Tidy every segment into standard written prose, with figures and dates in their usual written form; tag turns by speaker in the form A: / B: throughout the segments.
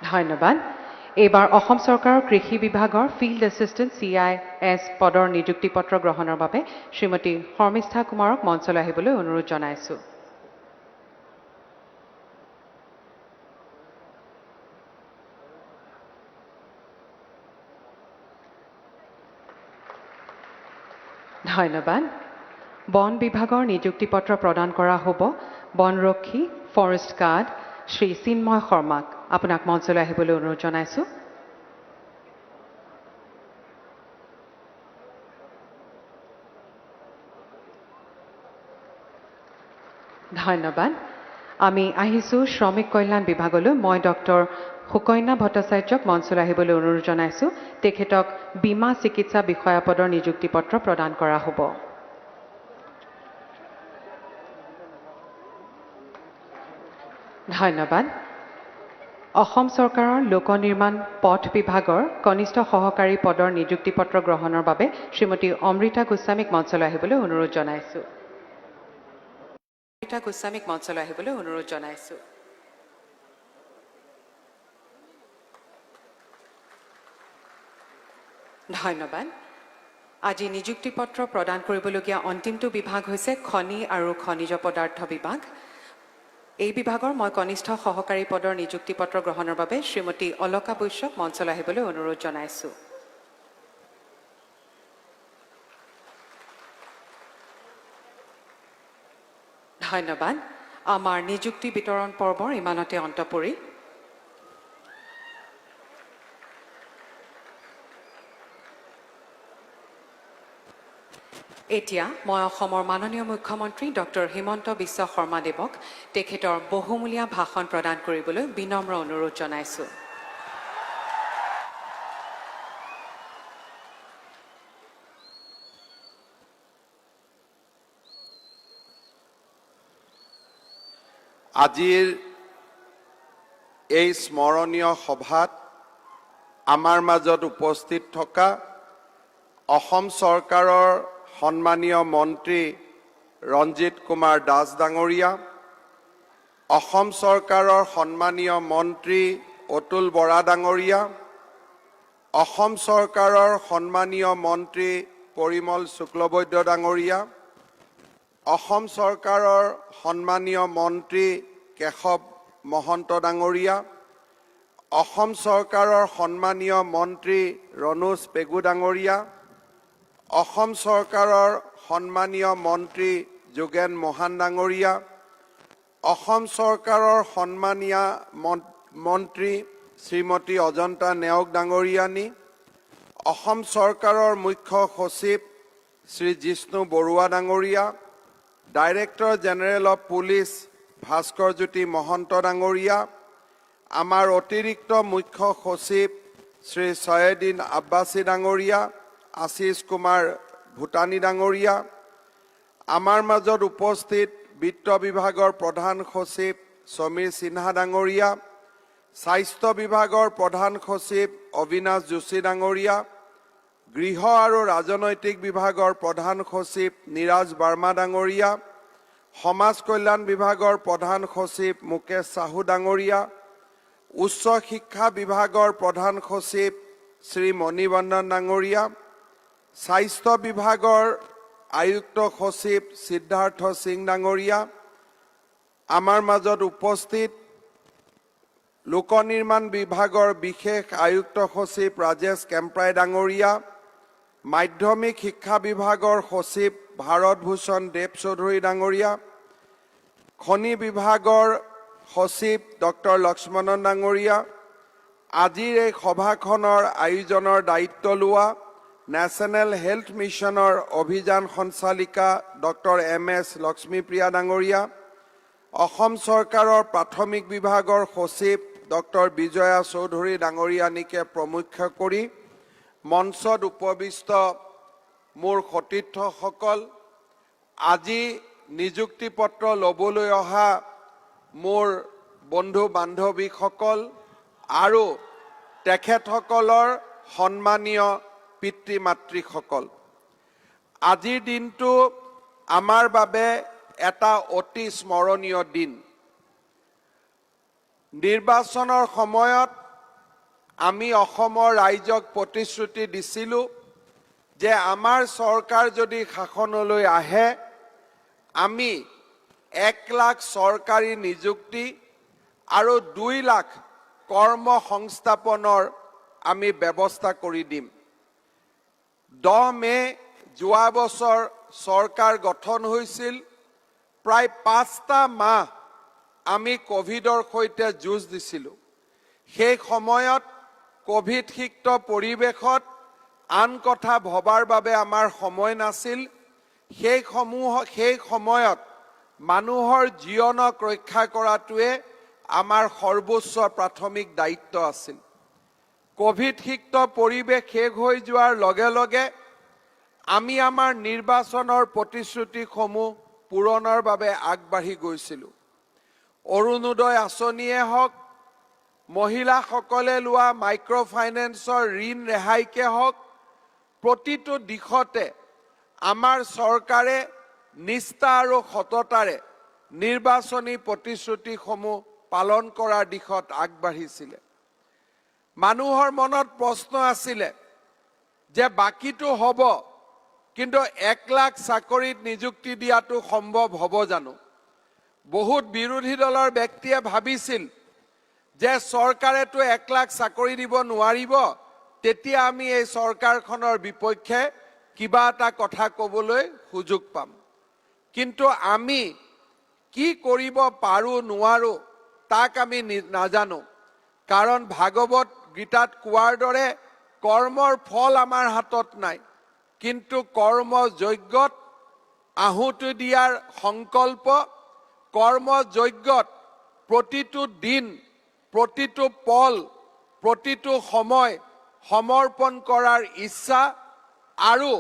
A: ধন্যবাদ। এইবাৰ অসম চৰকাৰৰ কৃষি বিভাগৰ ফিল্ড এছিষ্টেণ্ট CIS পদৰ নিযুক্তি পত্ৰ গ্ৰহণৰ বাবে শ্ৰীমতী শৰ্মিষ্ঠা কুমাৰক মঞ্চলৈ আহিবলৈ অনুৰোধ জনাইছোঁ। ধন্যবাদ। বন বিভাগৰ নিযুক্তি পত্ৰ প্ৰদান কৰা হ'ব বনৰক্ষী ফৰেষ্ট গাৰ্ড শ্ৰী চিন্ময় শৰ্মাক। আপোনাক মঞ্চলৈ আহিবলৈ অনুৰোধ জনাইছোঁ। ধন্যবাদ। আমি আহিছোঁ শ্ৰমিক কল্যাণ বিভাগলৈ। মই ডক্টৰ সুকন্যা ভট্টাচাৰ্যক মঞ্চলৈ আহিবলৈ অনুৰোধ জনাইছোঁ। তেখেতক বীমা চিকিৎসা বিষয়া পদৰ নিযুক্তি পত্ৰ প্ৰদান কৰা হ'ব। ধন্যবাদ। অসম চৰকাৰৰ লোক নিৰ্মাণ পথ বিভাগৰ কনিষ্ঠ সহকাৰী পদৰ নিযুক্তি পত্ৰ গ্ৰহণৰ বাবে শ্ৰীমতী অমৃতা গোস্বামীক মঞ্চলৈ আহিবলৈ অনুৰোধ জনাইছোঁ। অমৃতা গোস্বামীক মঞ্চলৈ আহিবলৈ অনুৰোধ জনাইছোঁ। ধন্যবাদ। আজি নিযুক্তি পত্ৰ প্ৰদান কৰিবলগীয়া অন্তিমটো বিভাগ হৈছে খনি আৰু খনিজ পদাৰ্থ বিভাগ। এই বিভাগৰ মই কনিষ্ঠ সহকাৰী পদৰ নিযুক্তি পত্ৰ গ্ৰহণৰ বাবে শ্ৰীমতী অলকা বৈশ্যক মঞ্চলৈ আহিবলৈ অনুৰোধ জনাইছোঁ। ধন্যবাদ। আমাৰ নিযুক্তি বিতৰণ পৰ্বৰ ইমানতে অন্ত পৰিল। এতিয়া মই অসমৰ মাননীয় মুখ্যমন্ত্ৰী ডক্টৰ হিমন্ত বিশ্ব শৰ্মাদেৱক তেখেতৰ বহুমূলীয়া ভাষণ প্ৰদান কৰিবলৈ বিনম্ৰ অনুৰোধ জনাইছোঁ।
B: আজিৰ এই স্মৰণীয় সভাত আমাৰ মাজত উপস্থিত থকা অসম চৰকাৰৰ সন্মানীয় মন্ত্ৰী ৰঞ্জিত কুমাৰ দাস ডাঙৰীয়া, অসম চৰকাৰৰ সন্মানীয় মন্ত্ৰী অতুল বৰা ডাঙৰীয়া, অসম চৰকাৰৰ সন্মানীয় মন্ত্ৰী পৰিমল শুক্লবৈদ্য ডাঙৰীয়া, অসম চৰকাৰৰ সন্মানীয় মন্ত্ৰী কেশৱ মহন্ত ডাঙৰীয়া, অসম চৰকাৰৰ সন্মানীয় মন্ত্ৰী ৰণোজ পেগু ডাঙৰীয়া, অসম চৰকাৰৰ সন্মানীয় মন্ত্ৰী যোগেন মহান ডাঙৰীয়া, অসম চৰকাৰৰ সন্মানীয় মন্ত্ৰী শ্ৰীমতী অজন্তা নেওগ ডাঙৰীয়ানী, অসম চৰকাৰৰ মুখ্য সচিব শ্ৰী জিষ্ণু বৰুৱা ডাঙৰীয়া, director general of police Bhaskarjyoti Mahanta ডাঙৰীয়া, আমাৰ অতিৰিক্ত মুখ্য সচিব শ্ৰী ছয়েদিন আব্বাসী ডাঙৰীয়া, আশিষ কুমাৰ ভূটানী ডাঙৰীয়া, আমাৰ মাজত উপস্থিত বিত্ত বিভাগৰ প্ৰধান সচিব সমীৰ সিনহা ডাঙৰীয়া, স্বাস্থ্য বিভাগৰ প্ৰধান সচিব অবিনাশ যোশী ডাঙৰীয়া, গৃহ আৰু ৰাজনৈতিক বিভাগৰ প্ৰধান সচিব নিৰাজ বাৰ্মা ডাঙৰীয়া, সমাজ কল্যাণ বিভাগৰ প্ৰধান সচিব মুকেশ সাহু ডাঙৰীয়া, উচ্চ শিক্ষা বিভাগৰ প্ৰধান সচিব শ্ৰী মণিবন্দন ডাঙৰীয়া, স্বাস্থ্য বিভাগৰ আয়ুক্ত সচিব সিদ্ধাৰ্থ সিং ডাঙৰীয়া, আমাৰ মাজত উপস্থিত লোক নিৰ্মাণ বিভাগৰ বিশেষ আয়ুক্ত সচিব ৰাজেশ কেম্প্ৰাই ডাঙৰীয়া, মাধ্যমিক শিক্ষা বিভাগৰ সচিব ভাৰত ভূষণ দেৱ চৌধুৰী ডাঙৰীয়া, খনি বিভাগৰ সচিব ডক্টৰ লক্ষ্মণন ডাঙৰীয়া, আজিৰ এই সভাখনৰ আয়োজনৰ দায়িত্ব লোৱা নেশ্যনেল হেল্থ মিছনৰ অভিযান সঞ্চালিকা ডক্টৰ MS লক্ষ্মীপ্ৰিয়া ডাঙৰীয়া, অসম চৰকাৰৰ প্ৰাথমিক বিভাগৰ সচিব ডক্টৰ বিজয়া চৌধুৰী ডাঙৰীয়ানীকে প্ৰমুখ কৰি মঞ্চত উপবিষ্ট মোৰ সতীৰ্থসকল, আজি নিযুক্তি পত্ৰ ল'বলৈ অহা মোৰ বন্ধু বান্ধৱীসকল আৰু তেখেতসকলৰ সন্মানীয় পিতৃ মাতৃসকল, আজিৰ দিনটো আমাৰ বাবে এটা অতি স্মৰণীয় দিন। নিৰ্বাচনৰ সময়ত আমি অসমৰ ৰাইজক প্ৰতিশ্ৰুতি দিছিলোঁ যে আমাৰ চৰকাৰ যদি শাসনলৈ আহে আমি 1 লাখ চৰকাৰী নিযুক্তি আৰু 2 লাখ কৰ্মসংস্থাপনৰ আমি ব্যৱস্থা কৰি দিম। 10 মে যোৱা বছৰ চৰকাৰ গঠন হৈছিল। প্ৰায় 5টা মাহ আমি কোভিডৰ সৈতে যুঁজ দিছিলোঁ। সেই সময়ত কোভিডযুক্ত পৰিৱেশত আন কথা ভবাৰ বাবে আমাৰ সময় নাছিল। সেই সময়ত মানুহৰ জীৱনক ৰক্ষা কৰাটোৱে আমাৰ সৰ্বোচ্চ প্ৰাথমিক দায়িত্ব আছিল। কোভিডযুক্ত পৰিৱেশ শেষ হৈ যোৱাৰ লগে লগে আমি আমাৰ নিৰ্বাচনৰ প্ৰতিশ্ৰুতিসমূহ পূৰণৰ বাবে আগবাঢ়ি গৈছিলোঁ। অৰুণোদয় আঁচনিয়ে হওক, মহিলাসকলে লোৱা মাইক্ৰ' ফাইনেন্সৰ ঋণ ৰেহাইকে হওক, প্ৰতিটো দিশতে আমাৰ চৰকাৰে নিষ্ঠা আৰু সততাৰে নিৰ্বাচনী প্ৰতিশ্ৰুতিসমূহ পালন কৰাৰ দিশত আগবাঢ়িছিলে। মানুহৰ মনত প্ৰশ্ন আছিলে যে বাকীটো হ'ব, কিন্তু 1 লাখ চাকৰিত নিযুক্তি দিয়াটো সম্ভৱ হ'ব জানো? বহুত বিৰোধী দলৰ ব্যক্তিয়ে ভাবিছিল যে চৰকাৰেতো 1 লাখ চাকৰি দিব নোৱাৰিব, তেতিয়া আমি এই চৰকাৰখনৰ বিপক্ষে কিবা এটা কথা ক'বলৈ সুযোগ পাম। কিন্তু আমি কি কৰিব পাৰোঁ নোৱাৰোঁ তাক আমি নাজানো। কাৰণ ভাগৱত গীতাত কোৱাৰ দৰে কৰ্মৰ ফল আমাৰ হাতত নাই, কিন্তু কৰ্মযজ্ঞত আহুতি দিয়াৰ সংকল্প, কৰ্মযজ্ঞত প্ৰতিটো দিন, প্ৰতিটো পল, প্ৰতিটো সময় সমৰ্পণ কৰাৰ ইচ্ছা আৰু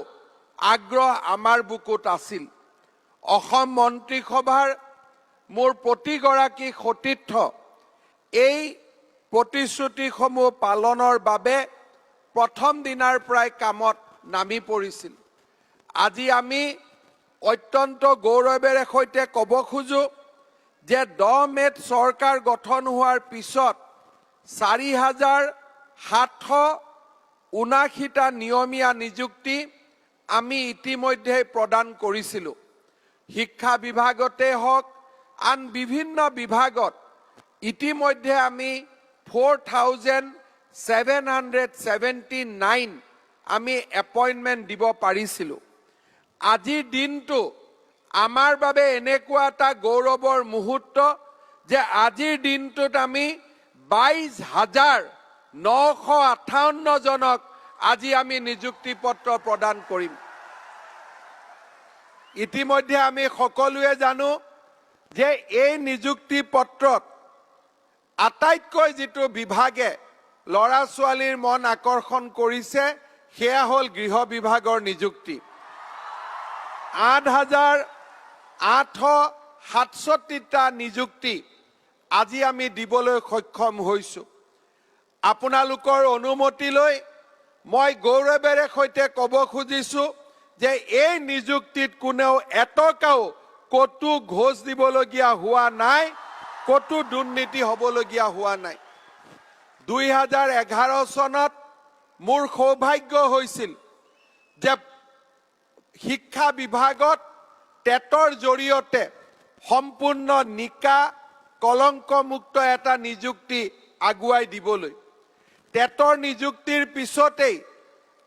B: আগ্ৰহ আমাৰ বুকুত আছিল। অসম মন্ত্ৰীসভাৰ মোৰ প্ৰতিগৰাকী সতীৰ্থ এই প্ৰতিশ্ৰুতিসমূহ পালনৰ বাবে প্ৰথম দিনাৰ পৰাই কামত নামি পৰিছিল। আজি আমি অত্যন্ত গৌৰৱেৰে সৈতে ক'ব খোজো যে 10 মেত চৰকাৰ গঠন হোৱাৰ পিছত 4,779টা নিয়মীয়া নিযুক্তি আমি ইতিমধ্যে প্ৰদান কৰিছিলোঁ। শিক্ষা বিভাগতে হওক, আন বিভিন্ন বিভাগত ইতিমধ্যে আমি 4,779 আমি এপইণ্টমেণ্ট দিব পাৰিছিলোঁ। আজিৰ দিনটো আমাৰ বাবে এনেকুৱা এটা গৌৰৱৰ মুহূৰ্ত যে আজিৰ দিনটোত আমি 22,958 জনক আজি আমি নিযুক্তি পত্ৰ প্ৰদান কৰিম। ইতিমধ্যে আমি সকলোৱে জানো যে এই নিযুক্তি পত্ৰত আটাইতকৈ যিটো বিভাগে ল'ৰা ছোৱালীৰ মন আকৰ্ষণ কৰিছে সেয়া হ'ল গৃহ বিভাগৰ নিযুক্তি। 8,867টা নিযুক্তি আজি আমি দিবলৈ সক্ষম হৈছোঁ। আপোনালোকৰ অনুমতি লৈ মই গৌৰৱেৰে সৈতে ক'ব খুজিছোঁ যে এই নিযুক্তিত কোনেও এটকাও ক'তো ঘোষ দিবলগীয়া হোৱা নাই, ক'তো দুৰ্নীতি হ'বলগীয়া হোৱা নাই। 2011 চনত মোৰ সৌভাগ্য হৈছিল যে শিক্ষা বিভাগত টেটৰ জৰিয়তে সম্পূৰ্ণ নিকা কলংকমুক্ত এটা নিযুক্তি আগুৱাই দিবলৈ। টেটৰ নিযুক্তিৰ পিছতেই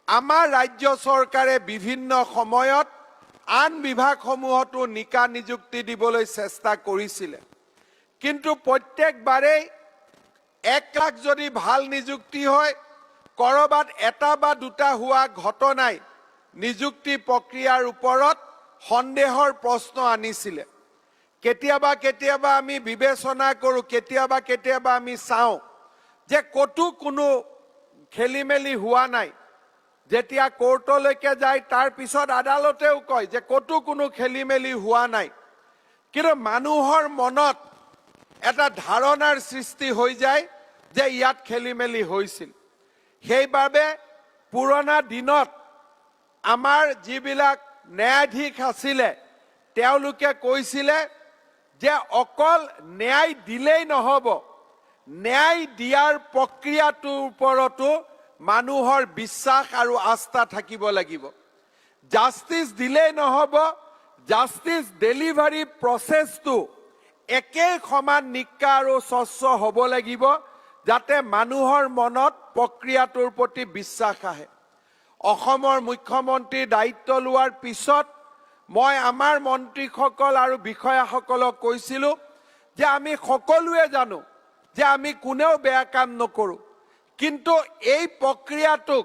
B: আমাৰ ৰাজ্য চৰকাৰে বিভিন্ন সময়ত আন বিভাগসমূহতো নিকা নিযুক্তি দিবলৈ চেষ্টা কৰিছিলে, কিন্তু প্ৰত্যেকবাৰেই 1 লাখ যদি ভাল নিযুক্তি হয়, ক'ৰবাত এটা বা দুটা হোৱা ঘটনাই নিযুক্তি প্ৰক্ৰিয়াৰ ওপৰত সন্দেহৰ প্ৰশ্ন আনিছিলে। কেতিয়াবা কেতিয়াবা আমি বিবেচনা কৰোঁ, কেতিয়াবা আমি চাওঁ যে ক'তো কোনো খেলি মেলি হোৱা নাই। যেতিয়া কোৰ্টলৈকে যায় তাৰ পিছত আদালতেও কয় যে ক'তো কোনো খেলি মেলি হোৱা নাই, কিন্তু মানুহৰ মনত এটা ধাৰণাৰ সৃষ্টি হৈ যায় যে ইয়াত খেলি মেলি হৈছিল। সেইবাবে পুৰণা দিনত আমাৰ যিবিলাক ন্যায়াধীশ আছিলে তেওঁলোকে কৈছিলে যে অকল ন্যায় দিলেই নহ'ব, ন্যায় দিয়াৰ প্ৰক্ৰিয়াটোৰ ওপৰতো মানুহৰ বিশ্বাস আৰু আস্থা থাকিব লাগিব। জাষ্টিস দিলেই নহ'ব, জাষ্টিস ডেলিভাৰী প্ৰচেছটো একেই সমান নিকা আৰু স্বচ্ছ হ'ব লাগিব, যাতে মানুহৰ মনত প্ৰক্ৰিয়াটোৰ প্ৰতি বিশ্বাস আহে। অসমৰ মুখ্যমন্ত্ৰীৰ দায়িত্ব লোৱাৰ পিছত মই আমাৰ মন্ত্ৰীসকল আৰু বিষয়াসকলক কৈছিলোঁ যে আমি সকলোৱে জানো যে আমি কোনেও বেয়া কাম নকৰোঁ, কিন্তু এই প্ৰক্ৰিয়াটোক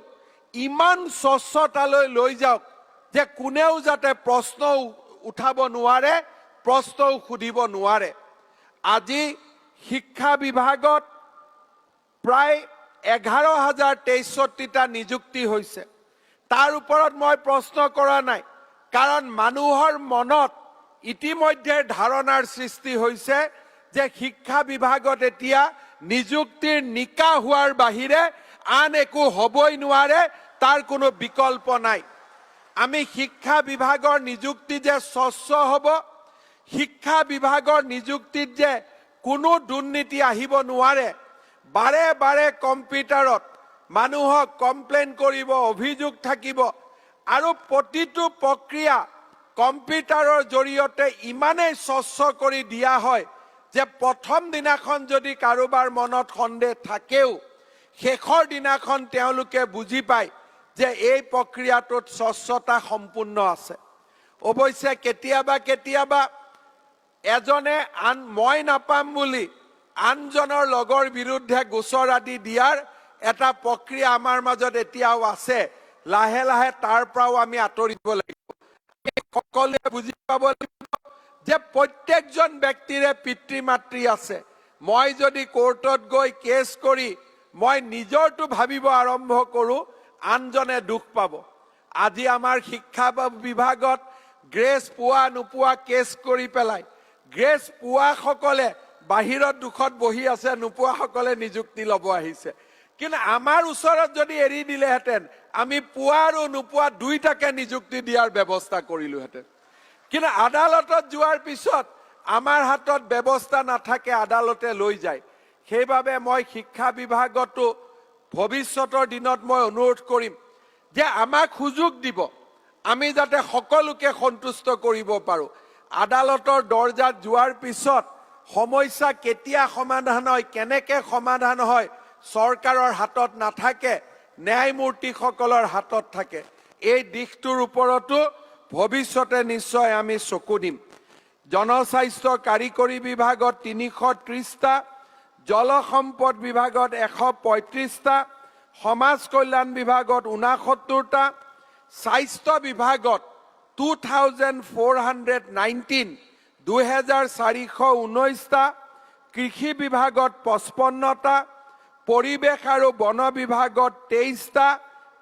B: ইমান স্বচ্ছতালৈ লৈ যাওক যে কোনেও যাতে প্ৰশ্ন উঠাব নোৱাৰে, প্ৰশ্নও সুধিব নোৱাৰে। আজি শিক্ষা বিভাগত প্ৰায় 11,063টা নিযুক্তি হৈছে। তাৰ ওপৰত মই প্ৰশ্ন কৰা নাই, কাৰণ মানুহৰ মনত ইতিমধ্যে ধাৰণাৰ সৃষ্টি হৈছে যে শিক্ষা বিভাগত এতিয়া নিযুক্তিৰ নিকা হোৱাৰ বাহিৰে আন একো হ'বই নোৱাৰে, তাৰ কোনো বিকল্প নাই। আমি শিক্ষা বিভাগৰ নিযুক্তি যে স্বচ্ছ হ'ব, শিক্ষা বিভাগৰ নিযুক্তিত যে কোনো দুৰ্নীতি আহিব নোৱাৰে, বাৰে বাৰে কম্পিউটাৰত মানুহক কমপ্লেইন কৰিব, অভিযোগ থাকিব, আৰু প্ৰতিটো প্ৰক্ৰিয়া কম্পিউটাৰৰ জৰিয়তে ইমানেই স্বচ্ছ কৰি দিয়া হয় যে প্ৰথম দিনাখন যদি কাৰোবাৰ মনত সন্দেহ থাকেও, শেষৰ দিনাখন তেওঁলোকে বুজি পায় যে এই প্ৰক্ৰিয়াটোত স্বচ্ছতা সম্পূৰ্ণ আছে। অৱশ্যে কেতিয়াবা কেতিয়াবা এজনে মই নাপাম বুলি আনজনৰ লগৰ বিৰুদ্ধে গোচৰ আদি দিয়াৰ এটা প্ৰক্ৰিয়া আমাৰ মাজত এতিয়াও আছে। লাহে লাহে তাৰ পৰাও আমি আঁতৰিব লাগিব। সকলোৱে বুজি পাব লাগিব যে প্ৰত্যেকজন ব্যক্তিৰে পিতৃ মাতৃ আছে। মই যদি কোৰ্টত গৈ কেছ কৰি মই নিজৰটো ভাবিব আৰম্ভ কৰোঁ, আনজনে দুখ পাব। আজি আমাৰ শিক্ষা বিভাগত গ্ৰেছ পোৱা নোপোৱা কেছ কৰি পেলাই গ্ৰেছ পোৱাসকলে বাহিৰত দুখত বহি আছে, নোপোৱাসকলে নিযুক্তি ল'ব আহিছে। কিন্তু আমাৰ ওচৰত যদি এৰি দিলেহেঁতেন, আমি পোৱা আৰু নোপোৱা দুইটাকে নিযুক্তি দিয়াৰ ব্যৱস্থা কৰিলোহেঁতেন। কিন্তু আদালতত যোৱাৰ পিছত আমাৰ হাতত ব্যৱস্থা নাথাকে, আদালতে লৈ যায়। সেইবাবে মই শিক্ষা বিভাগতো ভৱিষ্যতৰ দিনত মই অনুৰোধ কৰিম যে আমাক সুযোগ দিব, আমি যাতে সকলোকে সন্তুষ্ট কৰিব পাৰোঁ। আদালতৰ দৰ্জাত যোৱাৰ পিছত সমস্যা কেতিয়া সমাধান হয়, কেনেকৈ সমাধান হয়, চৰকাৰৰ হাতত নাথাকে, ন্যায়মূৰ্তিসকলৰ হাতত থাকে। এই দিশটোৰ ওপৰতো ভৱিষ্যতে নিশ্চয় আমি চকু দিম। জনস্বাস্থ্য কাৰিকৰী বিভাগত 330টা, জলসম্পদ বিভাগত 135টা, সমাজ কল্যাণ বিভাগত 69টা, স্বাস্থ্য বিভাগত 2419, 2419টা, কৃষি বিভাগত 55টা, পৰিৱেশ আৰু বন বিভাগত 23টা,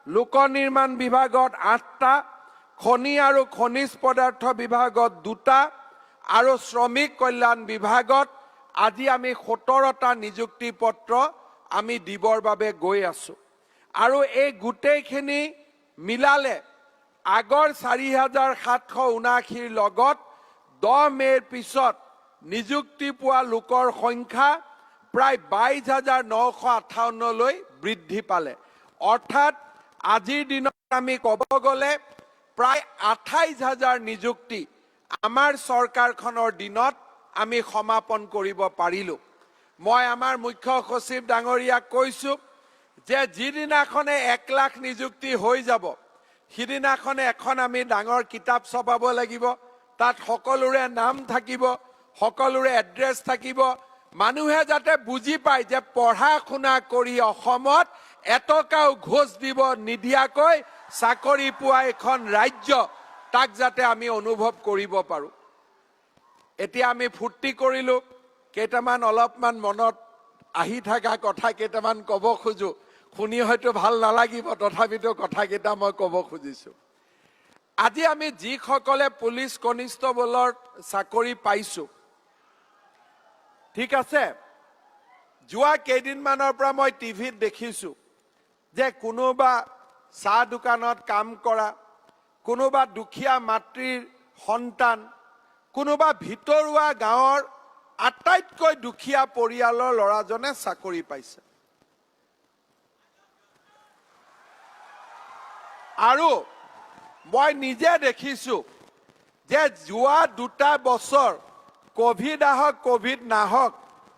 B: লোক নিৰ্মাণ বিভাগত 8টা, খনি আৰু খনিজ পদাৰ্থ বিভাগত 2টা, আৰু শ্ৰমিক কল্যাণ বিভাগত আজি আমি 17টা নিযুক্তি পত্ৰ আমি দিবৰ বাবে গৈ আছো। আৰু এই গোটেইখিনি মিলালে আগৰ 4,779ৰ লগত 10 মে'ৰ পিছত নিযুক্তি পোৱা লোকৰ সংখ্যা প্ৰায় 22,958লৈ বৃদ্ধি পালে। অৰ্থাৎ আজিৰ দিনত আমি ক'ব গ'লে প্ৰায় 28,000 নিযুক্তি আমাৰ চৰকাৰখনৰ দিনত আমি সমাপন কৰিব পাৰিলোঁ। মই আমাৰ মুখ্য সচিব ডাঙৰীয়াক কৈছোঁ যে যিদিনাখনে 1 লাখ নিযুক্তি হৈ যাব, সিদিনাখনে এখন আমি ডাঙৰ কিতাপ ছপাব লাগিব। তাত সকলোৰে নাম থাকিব, সকলোৰে এড্ৰেছ থাকিব। মানুহে যাতে বুজি পায় যে পঢ়া শুনা কৰি অসমত এটকাও ঘোষ দিব নিদিয়াকৈ চাকৰি পোৱা এখন ৰাজ্য, তাক যাতে আমি অনুভৱ কৰিব পাৰোঁ। এতিয়া আমি ফূৰ্তি কৰিলোঁ, কেইটামান অলপমান মনত আহি থকা কথা কেইটামান ক'ব খোজোঁ। শুনি হয়তো ভাল নালাগিব, তথাপিতো কথাকেইটা মই ক'ব খুজিছোঁ। আজি আমি যিসকলে পুলিচ কনিষ্টবলৰ চাকৰি পাইছোঁ, ঠিক আছে, যোৱা কেইদিনমানৰ পৰা মই টিভিত দেখিছোঁ যে কোনোবা চাহ দোকানত কাম কৰা, কোনোবা দুখীয়া মাতৃৰ সন্তান, কোনোবা ভিতৰুৱা গাঁৱৰ আটাইতকৈ দুখীয়া পৰিয়ালৰ ল'ৰাজনে চাকৰি পাইছে। আৰু মই নিজে দেখিছো যে যোৱা 2টা বছৰ কোভিড আহক কোভিড নাহক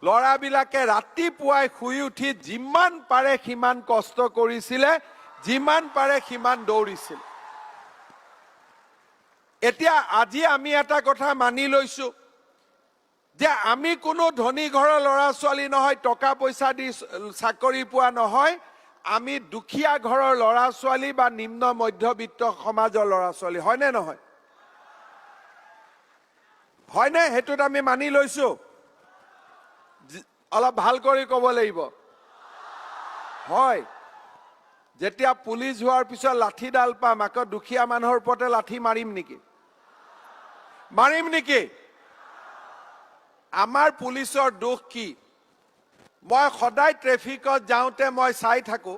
B: ল'ৰাবিলাকে ৰাতিপুৱাই শুই উঠি যিমান পাৰে সিমান কষ্ট কৰিছিলে, যিমান পাৰে সিমান দৌৰিছিল। এতিয়া আজি আমি এটা কথা মানি লৈছো যে আমি কোনো ধনী ঘৰৰ ল'ৰা ছোৱালী নহয়, টকা পইচা দি চাকৰি পোৱা নহয়, আমি দুখীয়া ঘৰৰ ল'ৰা ছোৱালী বা নিম্ন মধ্যবিত্ত সমাজৰ ল'ৰা ছোৱালী, হয়নে নহয়? হয়নে? হেতুত আমি মানি লৈছো। অলপ ভাল কৰি ক'ব লাগিব। হয়, যেতিয়া পুলিচ হোৱাৰ পিছত লাঠিডাল পাম, আকৌ দুখীয়া মানুহৰ ওপৰতে লাঠি মাৰিম নেকি? মাৰিম নেকি? আমাৰ পুলিচৰ দোষ কি? মই সদায় ট্ৰেফিকত যাওঁতে মই চাই থাকো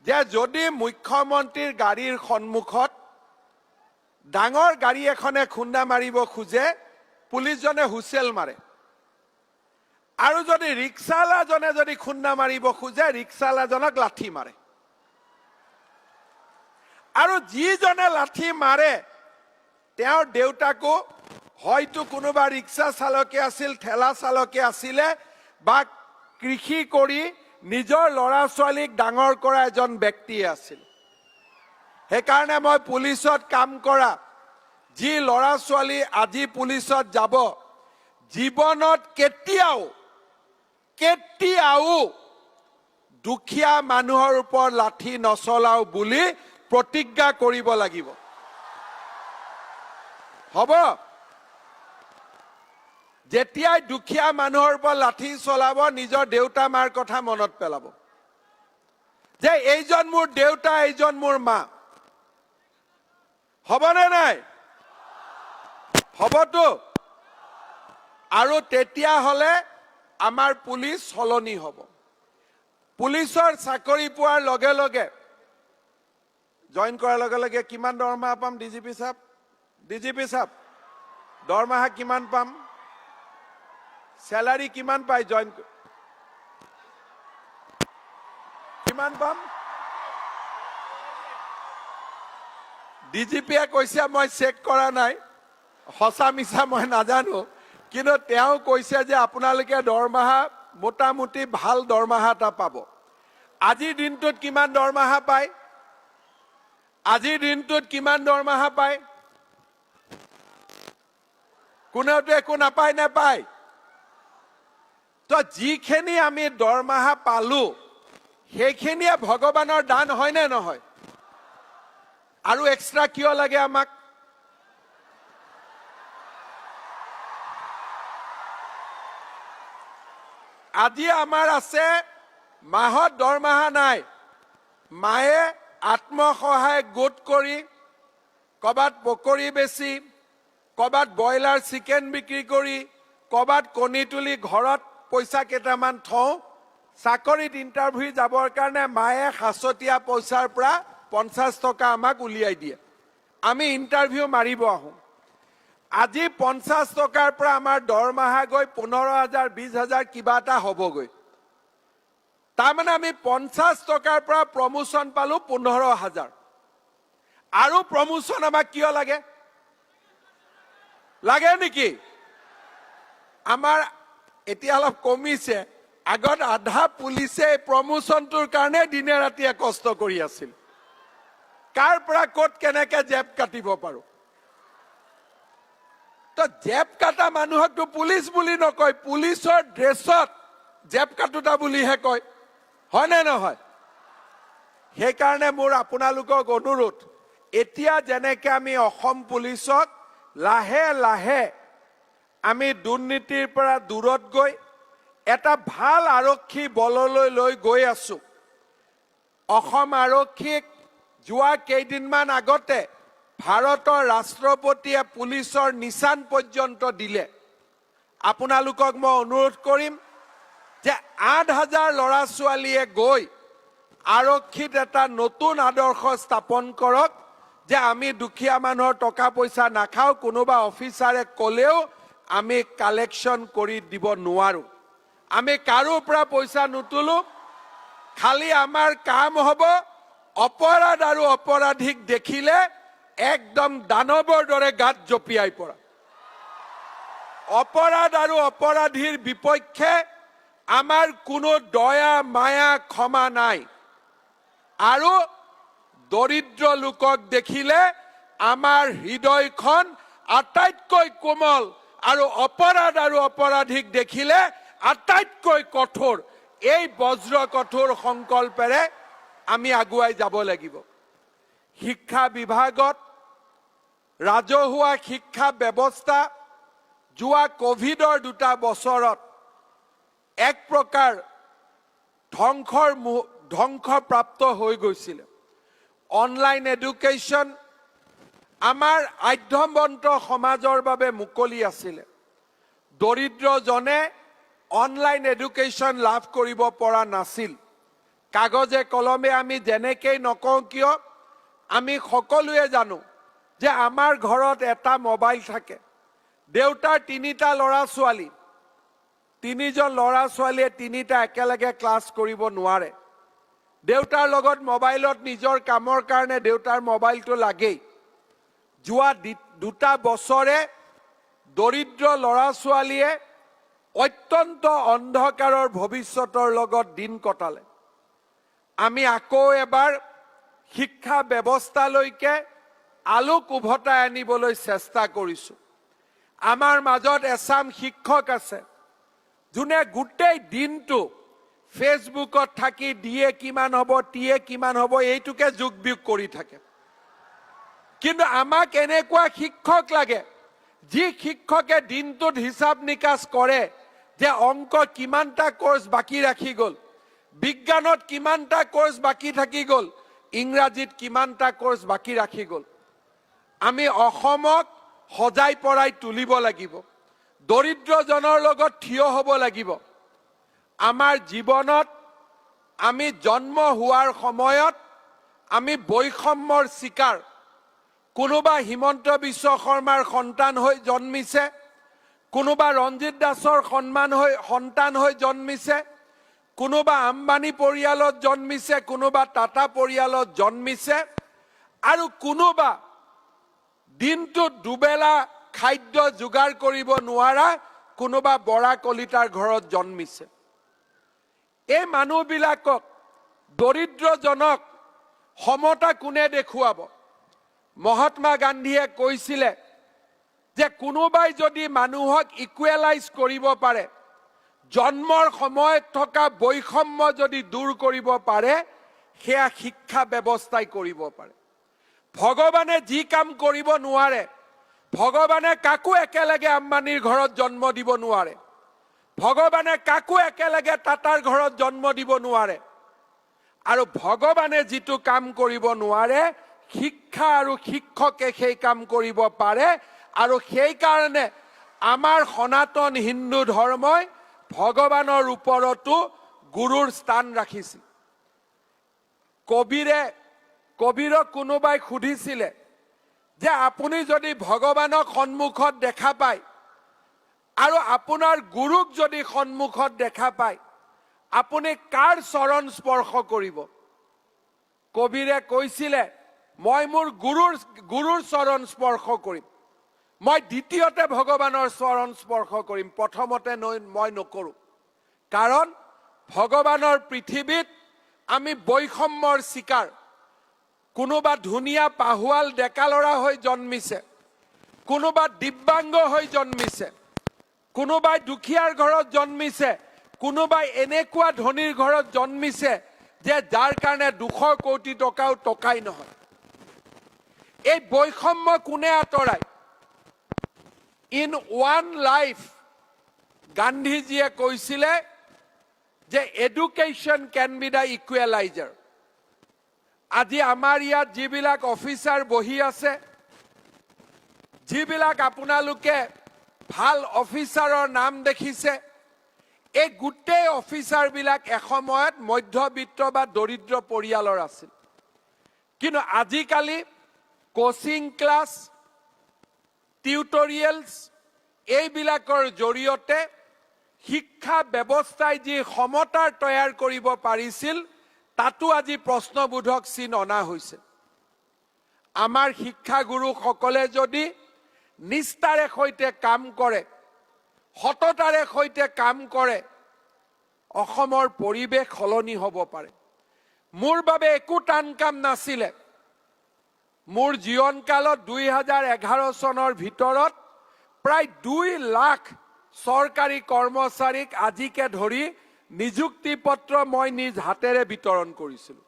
B: যে যদি মুখ্যমন্ত্ৰীৰ গাড়ীৰ সন্মুখত ডাঙৰ গাড়ী এখনে খুন্দা মাৰিব খোজে, পুলিচজনে হুইচেল মাৰে। আৰু যদি ৰিক্সাৱালাজনে যদি খুন্দা মাৰিব খোজে, ৰিক্সাৱালাজনক লাঠি মাৰে। আৰু যিজনে লাঠি মাৰে তেওঁৰ দেউতাকো হয়তো কোনোবা ৰিক্সা চালকে আছিল, ঠেলা চালকে আছিলে, বা কৃষি কৰি নিজৰ ল'ৰা ছোৱালীক ডাঙৰ কৰা এজন ব্যক্তি আছিল। সেইকাৰণে মই পুলিচত কাম কৰা যি ল'ৰা ছোৱালী আজি পুলিচত যাব, জীৱনত কেতিয়াও দুখীয়া মানুহৰ ওপৰত লাঠি নচলাও বুলি প্ৰতিজ্ঞা কৰিব লাগিব। হ'ব? যেতিয়াই দুখীয়া মানুহৰ ওপৰত লাঠি চলাব, নিজৰ দেউতা মাৰ কথা মনত পেলাব যে এইজন মোৰ দেউতা, এইজন মোৰ মা। হ'বনে নাই? হ'বতো। আৰু তেতিয়াহ'লে আমাৰ পুলিচ সলনি হ'ব। পুলিচৰ চাকৰি পোৱাৰ লগে লগে, জইন কৰাৰ লগে লগে কিমান দৰমহা পাম? ডিজিপি সাহেব দৰমহা কিমান পাম? স্যালাৰি কিমান পাই? জইন কিমান পাম? ডিজিপিয়ে কৈছে, মই চেক কৰা নাই, সঁচা মিছা মই নাজানো, কিন্তু তেওঁ কৈছে যে আপোনালোকে দৰমহা মোটামুটি ভাল দৰমহা এটা পাব। আজিৰ দিনটোত কিমান দৰমহা পায়? আজিৰ দিনটোত কিমান দৰমহা পায়? কোনেওতো একো নাপায়, নেপায়? তো যিখিনি আমি দৰমহা পালো সেইখিনিয়ে ভগৱানৰ দান, হয়নে নহয়? আৰু এক্সট্ৰা কিয় লাগে আমাক? আজি আমাৰ আছে মাহত দৰমহা নাই, মায়ে আত্মসহায়ক গোট কৰি কবাত পকৰি বেচি, কবাত ব্ৰইলাৰ চিকেন বিক্ৰী কৰি, কবাত কণী তুলি ঘৰত পইচা কেইটামান থওঁ, চাকৰিত ইণ্টাৰভিউ যাবৰ কাৰণে মায়ে সাঁচতীয়া পইচাৰ পৰা 50 টকা আমাক উলিয়াই দিয়ে। আমি ইণ্টাৰভিউ মাৰিব আহোঁ। আজি 50 টকাৰ পৰা আমাৰ দৰমহা গৈ 15,000 20,000 কিবা এটা হ'বগৈ। তাৰমানে আমি 50 টকাৰ পৰা প্ৰমোচন পালো 15,000। আৰু প্ৰমোচন আমাক কিয় লাগে? লাগে নেকি? আমাৰ এতিয়া অলপ কমিছে। আগত আধা পুলিচে প্ৰমোচনটোৰ কাৰণে দিনে ৰাতিয়ে কষ্ট কৰি আছিল। কাৰ পৰা ক'ত কেনেকে জেপ কাটিব পাৰো। তো জেপ কাটা মানুহকতো পুলিচ বুলি নকয়, পুলিচৰ ড্ৰেছত জেপ কাটোতা বুলিহে কয়, হয়নে নহয়? সেইকাৰণে মোৰ আপোনালোকক অনুৰোধ, এতিয়া যেনেকে আমি অসম পুলিচক লাহে লাহে আমি দুৰ্নীতিৰ পৰা দূৰত গৈ এটা ভাল আৰক্ষী বললৈ লৈ গৈ আছো। অসম আৰক্ষীক যোৱা কেইদিনমান আগতে ভাৰতৰ ৰাষ্ট্ৰপতিয়ে পুলিচৰ নিচান পৰ্যন্ত দিলে। আপোনালোকক মই অনুৰোধ কৰিম যে 8,000 ল'ৰা ছোৱালীয়ে গৈ আৰক্ষীত এটা নতুন আদৰ্শ স্থাপন কৰক যে আমি দুখীয়া মানুহৰ টকা পইচা নাখাওঁ, কোনোবা অফিচাৰে ক'লেও আমি কালেকশ্যন কৰি দিব নোৱাৰোঁ আমি কাৰো পৰা পইচা নুতুলো খালি আমাৰ কাম হ'ব অপৰাধ আৰু অপৰাধীক দেখিলে একদম দানৱৰ দৰে গাত জঁপিয়াই পৰা অপৰাধ আৰু অপৰাধীৰ বিপক্ষে আমাৰ কোনো দয়া মায়া ক্ষমা নাই আৰু দৰিদ্ৰ লোকক দেখিলে আমাৰ হৃদয়খন আটাইতকৈ কোমল আৰু অপৰাধ আৰু অপৰাধীক দেখিলে আটাইতকৈ কঠোৰ এই বজ্ৰ কঠোৰ সংকল্পেৰে আমি আগুৱাই যাব লাগিব শিক্ষা বিভাগত ৰাজহুৱা শিক্ষা ব্যৱস্থা যোৱা কোভিডৰ 2 বছৰত এক প্ৰকাৰ ধ্বংসপ্ৰাপ্ত হৈ গৈছিল অনলাইন এডুকেশ্যন আমাৰ আধ্যমবন্ত সমাজৰ বাবে মুকলি আছিল দৰিদ্ৰজনে অনলাইন এডুকেশ্যন লাভ কৰিব পৰা নাছিল কাগজে কলমে আমি যেনেকৈ নকওঁ কিয় আমি সকলোৱে জানো যে আমাৰ ঘৰত এটা মোবাইল থাকে দেউতাৰ 3টা ল'ৰা ছোৱালী 3জন ল'ৰা ছোৱালীয়ে 3টা একেলগে ক্লাছ কৰিব নোৱাৰে দেউতাৰ লগত মোবাইলত নিজৰ কামৰ কাৰণে দেউতাৰ মোবাইলটো লাগেই যোৱা 2 বছৰে দৰিদ্ৰ ল'ৰা ছোৱালীয়ে অত্যন্ত অন্ধকাৰৰ ভৱিষ্যতৰ লগত দিন কটালে আমি আকৌ এবাৰ শিক্ষা ব্যৱস্থালৈকে আলোক উভতাই আনিবলৈ চেষ্টা কৰিছোঁ আমাৰ মাজত এছাম শিক্ষক আছে যোনে গোটেই দিনটো ফেচবুকত থাকি দিয়ে কিমান হ'ব টিয়ে কিমান হ'ব এইটোকে যোগ বিয়োগ কৰি থাকে কিন্তু আমাক এনেকুৱা শিক্ষক লাগে যি শিক্ষকে দিনটোত হিচাপ নিকাচ কৰে যে অংক কিমানটা কোৰ্স বাকি ৰাখি গ'ল বিজ্ঞানত কিমানটা কোৰ্স বাকি থাকি গ'ল ইংৰাজীত কিমানটা কোৰ্স বাকি ৰাখি গ'ল আমি অসমক সজাই পৰাই তুলিব লাগিব দৰিদ্ৰজনৰ লগত থিয় হ'ব লাগিব আমাৰ জীৱনত আমি জন্ম হোৱাৰ সময়ত আমি বৈষম্যৰ শিকাৰ কোনোবা হিমন্ত বিশ্ব শৰ্মাৰ সন্তান হৈ জন্মিছে কোনোবা ৰঞ্জিত দাসৰ সন্তান হৈ জন্মিছে কোনোবা আম্বানী পৰিয়ালত জন্মিছে কোনোবা টাটা পৰিয়ালত জন্মিছে আৰু কোনোবা দিনটোত দুবেলা খাদ্য যোগাৰ কৰিব নোৱাৰা কোনোবা বৰা কলিতাৰ ঘৰত জন্মিছে এই মানুহবিলাকক দৰিদ্ৰজনক সমতা কোনে দেখুৱাব মহাত্মা গান্ধীয়ে কৈছিলে যে কোনোবাই যদি মানুহক ইকুৱেলাইজ কৰিব পাৰে জন্মৰ সময়ত থকা বৈষম্য যদি দূৰ কৰিব পাৰে সেয়া শিক্ষা ব্যৱস্থাই কৰিব পাৰে ভগৱানে যি কাম কৰিব নোৱাৰে ভগৱানে কাকো একেলগে আম্বানীৰ ঘৰত জন্ম দিব নোৱাৰে ভগৱানে কাকো একেলগে টাটাৰ ঘৰত জন্ম দিব নোৱাৰে আৰু ভগৱানে যিটো কাম কৰিব নোৱাৰে শিক্ষা আৰু শিক্ষকে সেই কাম কৰিব পাৰে আৰু সেই কাৰণে আমাৰ সনাতন হিন্দু ধৰ্মই ভগৱানৰ ওপৰতো গুৰুৰ স্থান ৰাখিছিল কবিৰক কোনোবাই সুধিছিলে যে আপুনি যদি ভগৱানক সন্মুখত দেখা পায় আৰু আপোনাৰ গুৰুক যদি সন্মুখত দেখা পায় আপুনি কাৰ চৰণ স্পৰ্শ কৰিব কবিৰে কৈছিলে মই মোৰ গুৰুৰ চৰণ স্পৰ্শ কৰিম মই দ্বিতীয়তে ভগৱানৰ চৰণ স্পৰ্শ কৰিম প্ৰথমতে মই নকৰো কাৰণ ভগৱানৰ পৃথিৱীত আমি বৈষম্যৰ শিকাৰ কোনোবা ধুনীয়া পাহুৱাল ডেকা ল'ৰা হৈ জন্মিছে কোনোবা দিব্যাংগ হৈ জন্মিছে কোনোবাই দুখীয়াৰ ঘৰত জন্মিছে কোনোবাই এনেকুৱা ধনীৰ ঘৰত জন্মিছে যে যাৰ কাৰণে 200 কোটি টকাও টকাই নহয় এই বৈষম্য কোনে আঁতৰাই ইন ওৱান লাইফ গান্ধীজীয়ে কৈছিলে যে education can be the equaliser আজি আমাৰ ইয়াত যিবিলাক অফিচাৰ বহি আছে যিবিলাক আপোনালোকে ভাল অফিচাৰৰ নাম দেখিছে এই গোটেই অফিচাৰবিলাক এসময়ত মধ্যবিত্ত বা দৰিদ্ৰ পৰিয়ালৰ আছিল কিন্তু আজিকালি কোচিং ক্লাছ টিউটৰিয়েলছ এইবিলাকৰ জৰিয়তে শিক্ষা ব্যৱস্থাই যি সমতাৰ তৈয়াৰ কৰিব পাৰিছিল তাতো আজি প্ৰশ্নবোধক চিন অনা হৈছে। আমাৰ শিক্ষাগুৰুসকলে যদি নিষ্ঠাৰে সৈতে কাম কৰে, সততাৰে সৈতে কাম কৰে, অসমৰ পৰিৱেশ সলনি হ'ব পাৰে। মোৰ বাবে একো টান কাম নাছিলে। মোৰ জীৱনকালত 2011 চনৰ ভিতৰত প্ৰায় 2 লাখ চৰকাৰী কৰ্মচাৰীক আজিকে ধৰি নিযুক্তি পত্ৰ মই নিজ হাতেৰে বিতৰণ কৰিছিলোঁ।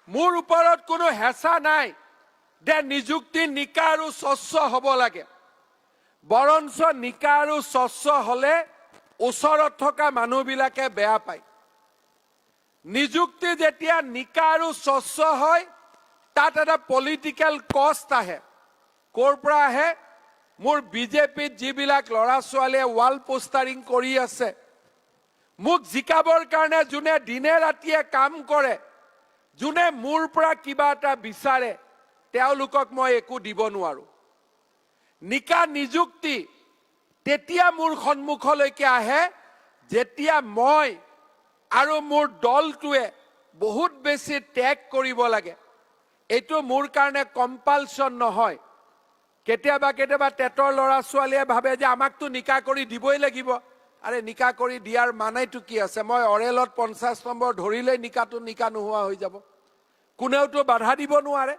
B: মোৰ ওপৰত কোনো হেঁচা নাই যে নিযুক্তি নিকা আৰু স্বচ্ছ হ'ব লাগে। বৰঞ্চ নিকা আৰু স্বচ্ছ হ'লে ওচৰত থকা মানুহবিলাকে বেয়া পায়। নিযুক্তি যেতিয়া নিকা আৰু স্বচ্ছ হয় তাত এটা পলিটিকেল কষ্ট আহে। ক'ৰ পৰা আহে? মোৰ বিজেপিত যিবিলাক ল'ৰা ছোৱালীয়ে ৱাল পোষ্টাৰিং কৰি আছে, মোক জিকাবৰ কাৰণে যোনে দিনে ৰাতিয়ে কাম কৰে, যোনে মোৰ পৰা কিবা এটা বিচাৰে, তেওঁলোকক মই একো দিব নোৱাৰো। নিকা নিযুক্তি তেতিয়া মোৰ সন্মুখলৈকে আহে যেতিয়া মই আৰু মোৰ দলটোৱে বহুত বেছি ত্যাগ কৰিব লাগে। এইটো মোৰ কাৰণে কম্পালচন নহয়। কেতিয়াবা কেতিয়াবা টেটৰ ল'ৰা ছোৱালীয়ে ভাবে যে আমাকতো নিকা কৰি দিবই লাগিব। আৰে নিকা কৰি দিয়াৰ মানেটো কি আছে? মই অৰেলত 50 নম্বৰ ধৰিলেই নিকাটো নিকা নোহোৱা হৈ যাব। কোনেওতো বাধা দিব নোৱাৰে।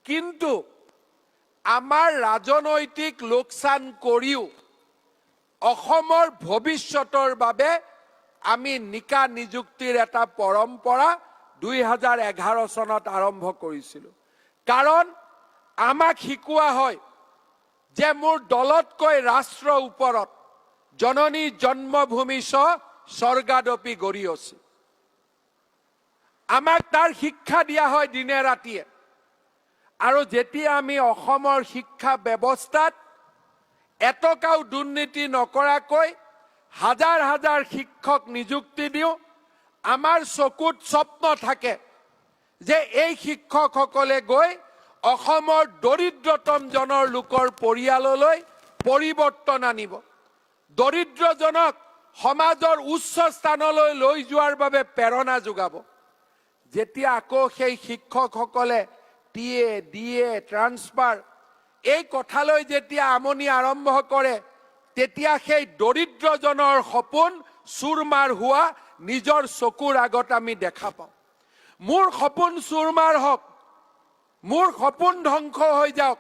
B: কিন্তু আমাৰ ৰাজনৈতিক লোকচান কৰিও অসমৰ ভৱিষ্যতৰ বাবে আমি নিকা নিযুক্তিৰ এটা পৰম্পৰা 2011 চনত আৰম্ভ কৰিছিলোঁ। কাৰণ আমাক শিকোৱা হয় যে মোৰ দলতকৈ ৰাষ্ট্ৰৰ ওপৰত জননী জন্মভূমি স্বৰ্গাদপি গৰিয়সী। আমাক তাৰ শিক্ষা দিয়া হয় দিনে ৰাতিয়ে। আৰু যেতিয়া আমি অসমৰ শিক্ষা ব্যৱস্থাত এটকাও দুৰ্নীতি নকৰাকৈ হাজাৰ হাজাৰ শিক্ষক নিযুক্তি দিওঁ, আমাৰ চকুত স্বপ্ন থাকে যে এই শিক্ষকসকলে গৈ অসমৰ দৰিদ্ৰতম জনৰ লোকৰ পৰিয়াললৈ পৰিৱৰ্তন আনিব, দৰিদ্ৰজনক সমাজৰ উচ্চ স্থানলৈ লৈ যোৱাৰ বাবে প্ৰেৰণা যোগাব। যেতিয়া আকৌ সেই শিক্ষকসকলে টিএ ডিএ ট্ৰান্সফাৰ এই কথালৈ যেতিয়া আমনি আৰম্ভ কৰে, তেতিয়া সেই দৰিদ্ৰজনৰ সপোন চুৰমাৰ হোৱা নিজৰ চকুৰ আগত আমি দেখা পাওঁ। মোৰ সপোন চুৰমাৰ হওক, মোৰ সপোন ধ্বংস হৈ যাওক,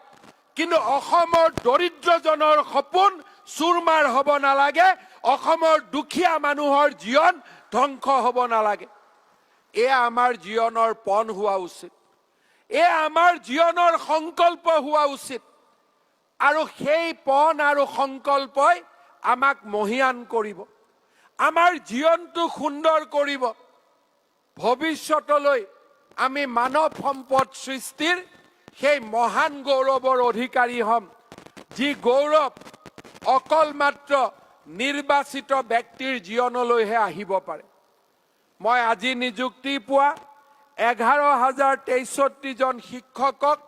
B: কিন্তু অসমৰ দৰিদ্ৰজনৰ সপোন চুৰমাৰ হ'ব নালাগে। অসমৰ দুখীয়া মানুহৰ জীৱন ধ্বংস হ'ব নালাগে। এয়া আমাৰ জীৱনৰ পণ হোৱা উচিত। এয়া আমাৰ জীৱনৰ সংকল্প হোৱা উচিত। আৰু সেই পণ আৰু সংকল্পই আমাক মহিয়ান কৰিব, আমাৰ জীৱনটো সুন্দৰ কৰিব। ভৱিষ্যতলৈ আমি মানৱ সম্পদ সৃষ্টিৰ সেই মহান গৌৰৱৰ অধিকাৰী হ'ম, যি গৌৰৱ অকল মাত্ৰ নিৰ্বাচিত ব্যক্তিৰ জীৱনলৈহে আহিব পাৰে। মই আজি নিযুক্তি পোৱা 11,063 জন শিক্ষকক,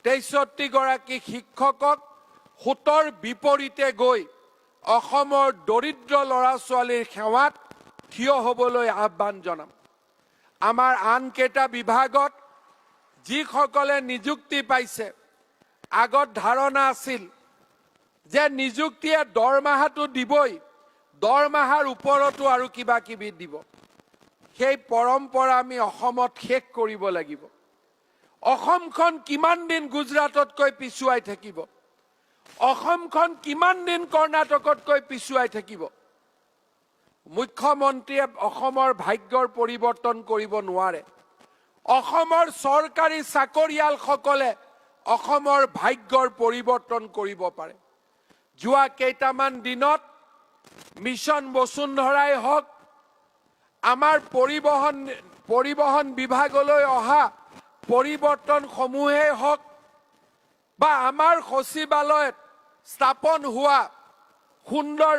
B: 63 গৰাকী শিক্ষকক সোঁতৰ বিপৰীতে গৈ অসমৰ দৰিদ্ৰ ল'ৰা ছোৱালীৰ সেৱাত থিয় হ'বলৈ আহ্বান জনাম। আমাৰ আন কেইটা বিভাগত যিসকলে নিযুক্তি পাইছে, আগত ধাৰণা আছিল যে নিযুক্তিয়ে দৰমহাটো দিবই, দৰমহাৰ ওপৰতো আৰু কিবা কিবি দিব। সেই পৰম্পৰা আমি অসমত শেষ কৰিব লাগিব। অসমখন কিমান দিন গুজৰাটতকৈ পিছুৱাই থাকিব? অসমখন কিমান দিন কৰ্ণাটকতকৈ পিছুৱাই থাকিব? মুখ্যমন্ত্ৰীয়ে অসমৰ ভাগ্যৰ পৰিৱৰ্তন কৰিব নোৱাৰে। অসমৰ চৰকাৰী চাকৰিয়ালসকলে অসমৰ ভাগ্যৰ পৰিৱৰ্তন কৰিব পাৰে। যোৱা কেইটামান দিনত মিছন বসুন্ধৰাই হওক, আমাৰ পৰিবহণ বিভাগলৈ অহা পৰিৱৰ্তনসমূহেই হওক, বা আমাৰ সচিবালয়ত স্থাপন হোৱা সুন্দৰ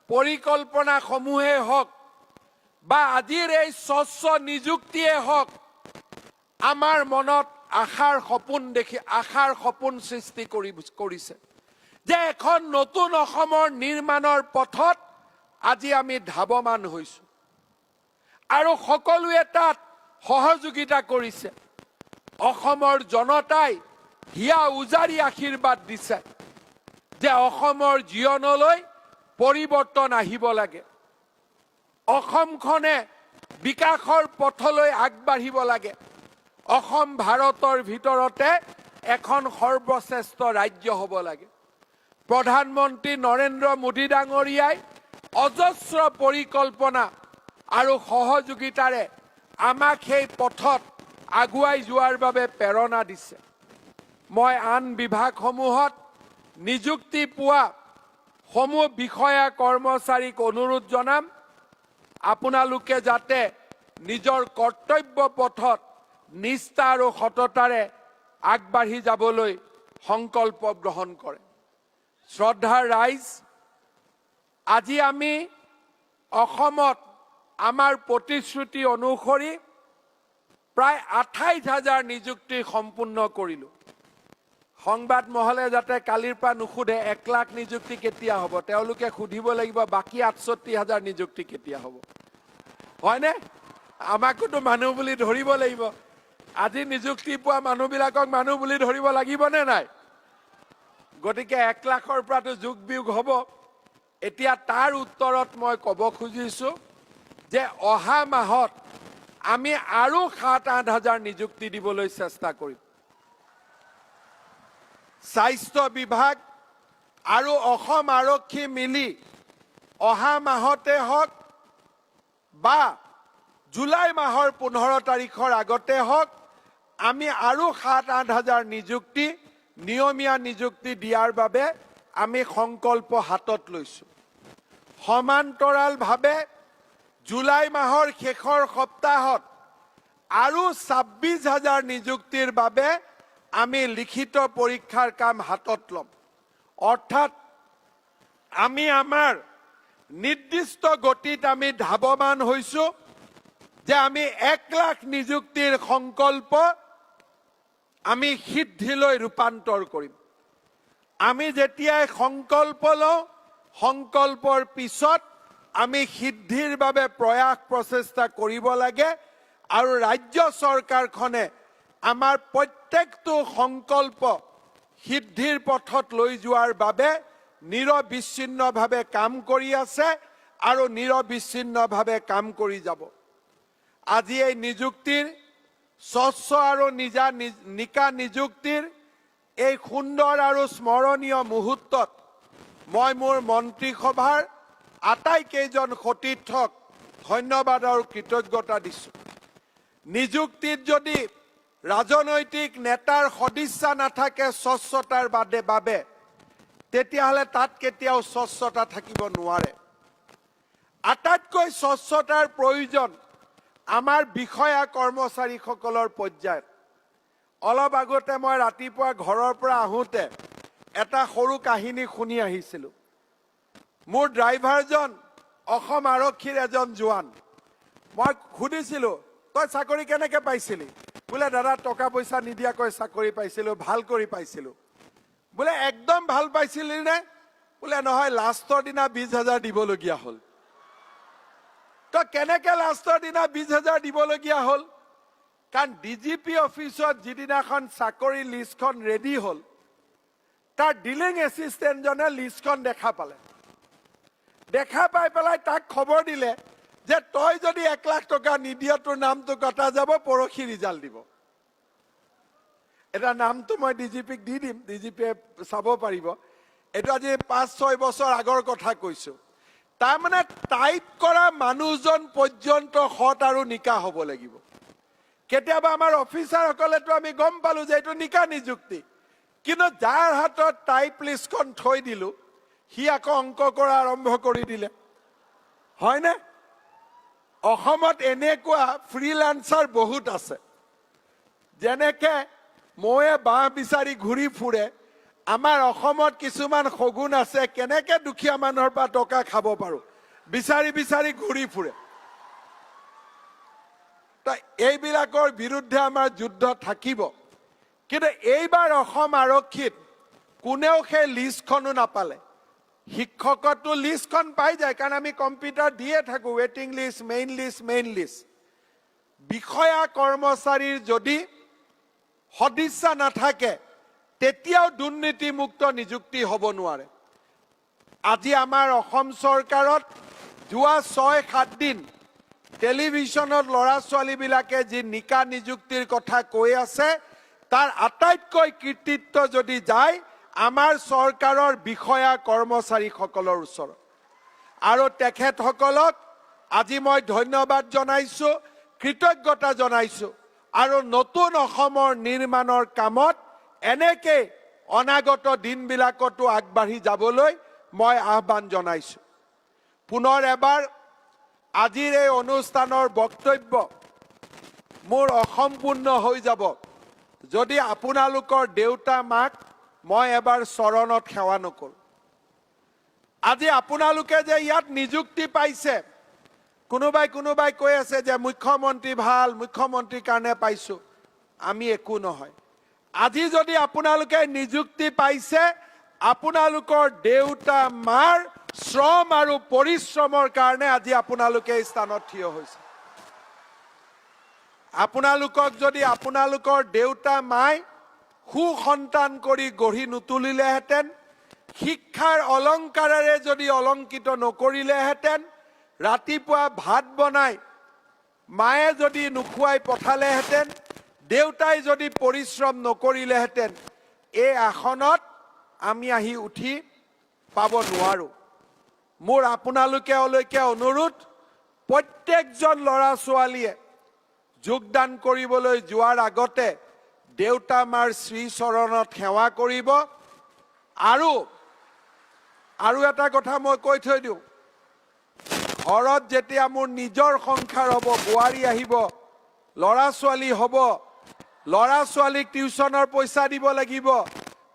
B: পৰিকল্পনাসমূহেই হওক, বা আজিৰ এই স্বচ্ছ নিযুক্তিয়ে হওক, আমাৰ মনত আশাৰ সপোন সৃষ্টি কৰিছে যে এখন নতুন অসমৰ নিৰ্মাণৰ পথত আজি আমি ধাৱমান হৈছো আৰু সকলোৱে তাত সহযোগিতা কৰিছে অসমৰ জনতাই হিয়া উজাৰি আশীৰ্বাদ দিছে যে অসমৰ জীৱনলৈ পৰিৱৰ্তন আহিব লাগে অসমখনে বিকাশৰ পথলৈ আগবাঢ়িব লাগে অসম ভাৰতৰ ভিতৰতে এখন সৰ্বশ্ৰেষ্ঠ ৰাজ্য হ'ব লাগে প্ৰধানমন্ত্ৰী নৰেন্দ্ৰ মোদী ডাঙৰীয়াই অজস্ৰ পৰিকল্পনা আৰু সহযোগিতাৰে আমাক সেই পথত আগুৱাই যোৱাৰ বাবে প্ৰেৰণা দিছে মই আন বিভাগসমূহত নিযুক্তি পোৱা সমূহ বিষয়া কৰ্মচাৰীক অনুৰোধ জনাম আপোনালোকে যাতে নিজৰ কৰ্তব্য পথত নিষ্ঠা আৰু সততাৰে আগবাঢ়ি যাবলৈ সংকল্প গ্ৰহণ কৰে শ্ৰদ্ধাৰ ৰাইজ আজি আমি অসমত আমাৰ প্ৰতিশ্ৰুতি অনুসৰি প্ৰায় ২৮,০০০ নিযুক্তি সম্পূৰ্ণ কৰিলোঁ সংবাদ মহলে যাতে কালিৰ পৰা নুসুধে 1 লাখ নিযুক্তি কেতিয়া হ'ব তেওঁলোকে সুধিব লাগিব বাকি ৬৮,০০০ নিযুক্তি কেতিয়া হ'ব হয়নে আমাকোতো মানুহ বুলি ধৰিব লাগিব আজি নিযুক্তি পোৱা মানুহবিলাকক মানুহ বুলি ধৰিব লাগিবনে নাই গতিকে 1 লাখৰ পৰাটো যোগ বিয়োগ হ'ব এতিয়া তাৰ উত্তৰত মই ক'ব খুজিছো যে অহা মাহত আমি আৰু ৭-৮,০০০ নিযুক্তি দিবলৈ চেষ্টা কৰিম স্বাস্থ্য বিভাগ আৰু অসম আৰক্ষী মিলি অহা মাহতে হওক বা জুলাই মাহৰ 15 তাৰিখৰ আগতে হওক আমি আৰু ৭-৮,০০০ নিযুক্তি নিয়মীয়া নিযুক্তি দিয়াৰ বাবে আমি সংকল্প হাতত লৈছো সমান্তৰালভাৱে জুলাই মাহৰ শেষৰ সপ্তাহত আৰু ২৬,০০০ নিযুক্তিৰ বাবে আমি লিখিত পৰীক্ষাৰ কাম হাতত ল'ম অৰ্থাৎ আমি আমাৰ নিৰ্দিষ্ট গতিত আমি ধাৱমান হৈছো যে আমি 1 লাখ নিযুক্তিৰ সংকল্প আমি সিদ্ধিলৈ ৰূপান্তৰ কৰিম আমি যেতিয়াই সংকল্প লওঁ সংকল্পৰ পিছত আমি সিদ্ধিৰ বাবে প্ৰয়াস প্ৰচেষ্টা কৰিব লাগে আৰু ৰাজ্য চৰকাৰখনে আমাৰ প্ৰত্যেকটো সংকল্প সিদ্ধিৰ পথত লৈ যোৱাৰ বাবে নিৰবিচ্ছিন্নভাৱে কাম কৰি আছে আৰু নিৰবিচ্ছিন্নভাৱে কাম কৰি যাব আজি এই নিযুক্তিৰ স্বচ্ছ আৰু নিকা নিযুক্তিৰ এই সুন্দৰ আৰু স্মৰণীয় মুহূৰ্তত মই মোৰ মন্ত্ৰীসভাৰ আটাইকেইজন সতীৰ্থক ধন্যবাদ আৰু কৃতজ্ঞতা দিছোঁ নিযুক্তিত যদি ৰাজনৈতিক নেতাৰ সদিচ্ছা নাথাকে স্বচ্ছতাৰ বাবে তেতিয়াহ'লে তাত কেতিয়াও স্বচ্ছতা থাকিব নোৱাৰে আটাইতকৈ স্বচ্ছতাৰ প্ৰয়োজন আমাৰ বিষয়া কৰ্মচাৰীসকলৰ পৰ্যায়ত অলপ আগতে মই ৰাতিপুৱা ঘৰৰ পৰা আহোঁতে এটা সৰু কাহিনী শুনি আহিছিলোঁ মোৰ ড্ৰাইভাৰজন অসম আৰক্ষীৰ এজন জোৱান মই সুধিছিলোঁ তই চাকৰি কেনেকৈ পাইছিলি বোলে দাদা টকা পইচা নিদিয়াকৈ চাকৰি পাইছিলোঁ ভাল কৰি পাইছিলোঁ বোলে একদম ভাল পাইছিলি নে বোলে নহয় লাষ্টৰ দিনা ২০,০০০ দিবলগীয়া হ'ল তো কেনেকৈ লাষ্টৰ দিনা ২০,০০০ দিবলগীয়া হ'ল কাৰণ ডিজিপি অফিচত যিদিনাখন চাকৰি লিষ্টখন ৰেডি হ'ল তাৰ ডিলিং এছিষ্টেণ্টজনে লিষ্টখন দেখা পালে দেখা পাই পেলাই তাক খবৰ দিলে যে তই যদি 1 লাখ টকা নিদিয় তোৰ নামটো কটা যাব পৰখি ৰিজাল্ট দিব এটা নামটো মই ডিজিপিক দি দিম ডিজিপিয়ে চাব পাৰিব এইটো আজি ৫-৬ বছৰ আগৰ কথা কৈছো তাৰমানে টাইপ কৰা মানুহজন পৰ্যন্ত সৎ আৰু নিকা হ'ব লাগিব কেতিয়াবা আমাৰ অফিচাৰসকলেতো আমি গম পালো যে এইটো নিকা নিযুক্তি কিন্তু যাৰ হাতত টাইপ লিষ্টখন থৈ দিলো সি আকৌ অংক কৰা আৰম্ভ কৰি দিলে হয়নে অসমত এনেকুৱা ফ্ৰিল্যান্সাৰ বহুত আছে যেনেকে ময়ে বাহ বিচাৰি ঘূৰি ফুৰে আমাৰ অসমত কিছুমান সগুণ আছে কেনেকে দুখীয়া মানুহৰ পৰা টকা খাব পাৰো বিচাৰি বিচাৰি ঘূৰি ফুৰে তো এইবিলাকৰ বিৰুদ্ধে আমাৰ যুদ্ধ থাকিব কিন্তু এইবাৰ অসম আৰক্ষীত কোনেও সেই লিষ্টখনো নাপালে। শিক্ষকতো লিষ্টখন পাই যায়, কাৰণ আমি কম্পিউটাৰ দিয়ে থাকোঁ, ৱেটিং লিষ্ট, মেইন লিষ্ট। বিষয়া কৰ্মচাৰীৰ যদি সদিচ্ছা নাথাকে তেতিয়াও দুৰ্নীতিমুক্ত নিযুক্তি হ'ব নোৱাৰে। আজি আমাৰ অসম চৰকাৰত যোৱা 6-7 দিন টেলিভিশ্যনত ল'ৰা ছোৱালীবিলাকে যি নিকা নিযুক্তিৰ কথা কৈ আছে, তাৰ আটাইতকৈ কৃতিত্ব যদি যায় আমাৰ চৰকাৰৰ বিষয়া কৰ্মচাৰীসকলৰ ওচৰত। আৰু তেখেতসকলক আজি মই ধন্যবাদ জনাইছোঁ, কৃতজ্ঞতা জনাইছোঁ। আৰু নতুন অসমৰ নিৰ্মাণৰ কামত এনেকে অনাগত দিনবিলাকতো আগবাঢ়ি যাবলৈ মই আহ্বান জনাইছোঁ। পুনৰ এবাৰ আজিৰ এই অনুষ্ঠানৰ বক্তব্য মোৰ অসম্পূৰ্ণ হৈ যাব যদি আপোনালোকৰ দেউতা মাক মই এবাৰ চৰণত সেৱা নকৰোঁ। আজি আপোনালোকে যে ইয়াত নিযুক্তি পাইছে, কোনোবাই কৈ আছে যে মুখ্যমন্ত্ৰী ভাল, মুখ্যমন্ত্ৰীৰ কাৰণে পাইছোঁ। আমি একো নহয়। আজি যদি আপোনালোকে নিযুক্তি পাইছে, আপোনালোকৰ দেউতা মাৰ শ্ৰম আৰু পৰিশ্ৰমৰ কাৰণে আজি আপোনালোকে এই স্থানত থিয় হৈছে। আপোনালোকক যদি আপোনালোকৰ দেউতা মাই সুসন্তান কৰি গঢ়ি নুতুলিলেহেঁতেন, শিক্ষাৰ অলংকাৰেৰে যদি অলংকিত নকৰিলেহেঁতেন, ৰাতিপুৱা ভাত বনাই মায়ে যদি নোখোৱাই পঠালেহেঁতেন, দেউতাই যদি পৰিশ্ৰম নকৰিলেহেঁতেন, এই আসনত আমি আহি উঠি পাব নোৱাৰোঁ। মোৰ আপোনালোকলৈকে অনুৰোধ, প্ৰত্যেকজন ল'ৰা ছোৱালীয়ে যোগদান কৰিবলৈ যোৱাৰ আগতে দেউতা মাৰ শ্ৰীচৰণত সেৱা কৰিব। আৰু এটা কথা মই কৈ থৈ দিওঁ, ঘৰত যেতিয়া মোৰ নিজৰ সংসাৰ হ'ব, বোৱাৰী আহিব, ল'ৰা ছোৱালী হ'ব, ল'ৰা ছোৱালীক টিউচনৰ পইচা দিব লাগিব,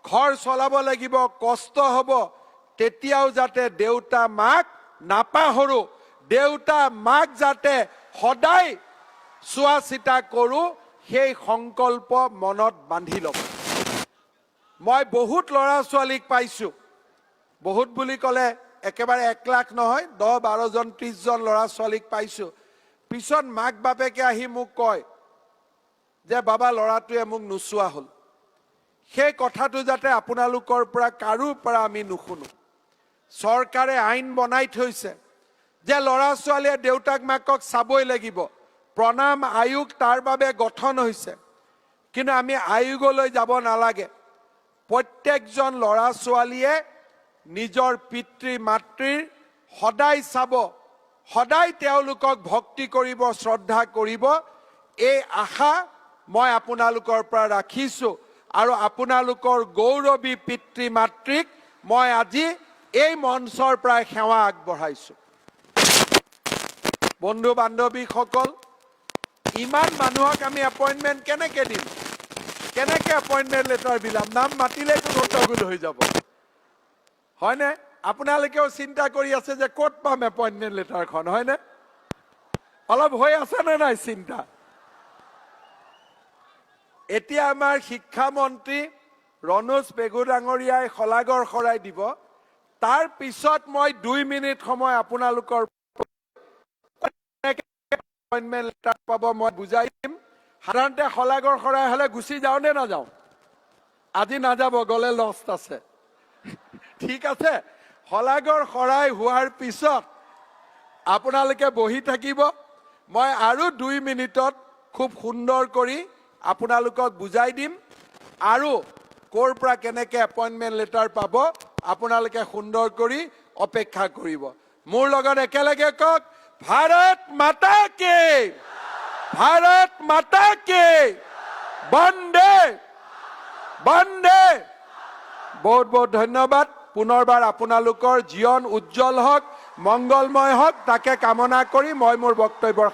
B: ঘৰ চলাব লাগিব, কষ্ট হ'ব, তেতিয়াও যাতে দেউতা মাক নাপাহৰোঁ, দেউতা মাক যাতে সদায় চোৱা চিতা কৰোঁ, সেই সংকল্প মনত বান্ধি ল'ব। মই বহুত ল'ৰা ছোৱালীক পাইছোঁ, বহুত বুলি ক'লে একেবাৰে 1 লাখ নহয়, 10-12 জন 30 জন ল'ৰা ছোৱালীক পাইছোঁ। পিছত মাক বাপেকে আহি মোক কয় যে বাবা ল'ৰাটোৱে মোক নোচোৱা হ'ল। সেই কথাটো যাতে আপোনালোকৰ পৰা কাৰো পৰা আমি নুশুনো। চৰকাৰে আইন বনাই থৈছে যে ল'ৰা ছোৱালীয়ে দেউতাক মাকক চাবই লাগিব। প্ৰণাম আয়োগ তাৰ বাবে গঠন হৈছে, কিন্তু আমি আয়োগলৈ যাব নালাগে। প্ৰত্যেকজন ল'ৰা ছোৱালীয়ে নিজৰ পিতৃ মাতৃৰ সদায় চাব, সদায় তেওঁলোকক ভক্তি কৰিব, শ্ৰদ্ধা কৰিব, এই আশা মই আপোনালোকৰ পৰা ৰাখিছোঁ। আৰু আপোনালোকৰ গৌৰৱী পিতৃ মাতৃক মই আজি এই মঞ্চৰ পৰাই সেৱা আগবঢ়াইছোঁ। বন্ধু বান্ধৱীসকল, ইমান মানুহক আমি এপইণ্টমেণ্ট কেনেকৈ দিম? কেনেকৈ এপইণ্টমেণ্ট লেটাৰ বিলাম? নাম মাতিলেতো গণ্ডগোল হৈ যাব, হয়নে? আপোনালোকেও চিন্তা কৰি আছে যে ক'ত পাম এপইণ্টমেণ্ট লেটাৰখন, হয়নে? অলপ হৈ আছেনে নাই চিন্তা? এতিয়া আমাৰ শিক্ষামন্ত্ৰী ৰণোজ পেগু ডাঙৰীয়াই শলাগৰ শৰাই দিব। তাৰ পিছত মই 2 মিনিট সময় আপোনালোকৰ এপইণ্টমেণ্ট লেটাৰ পাব মই বুজাই দিম। সাধাৰণতে শলাগৰ শৰাই হ'লে গুচি যাওঁ নে নাযাওঁ? আজি নাযাব, গ'লে লষ্ট আছে। ঠিক আছে, শলাগৰ শৰাই হোৱাৰ পিছত আপোনালোকে বহি থাকিব। মই আৰু 2 মিনিটত খুব সুন্দৰ কৰি আপোনালোকক বুজাই দিম, আৰু ক'ৰ পৰা কেনেকৈ এপইণ্টমেণ্ট লেটাৰ পাব আপোনালোকে সুন্দৰ কৰি অপেক্ষা কৰিব। মোৰ লগত একেলগে কওক, ভাৰত মাতা কি, ভাৰত মাতা কি, বন্দে বন্দে। বহুত বহুত ধন্যবাদ। পুনৰবাৰ আপোনালোকৰ জীৱন উজ্জ্বল হওক, মংগলময় হওক, তাকে কামনা কৰি মই মোৰ বক্তব্যৰ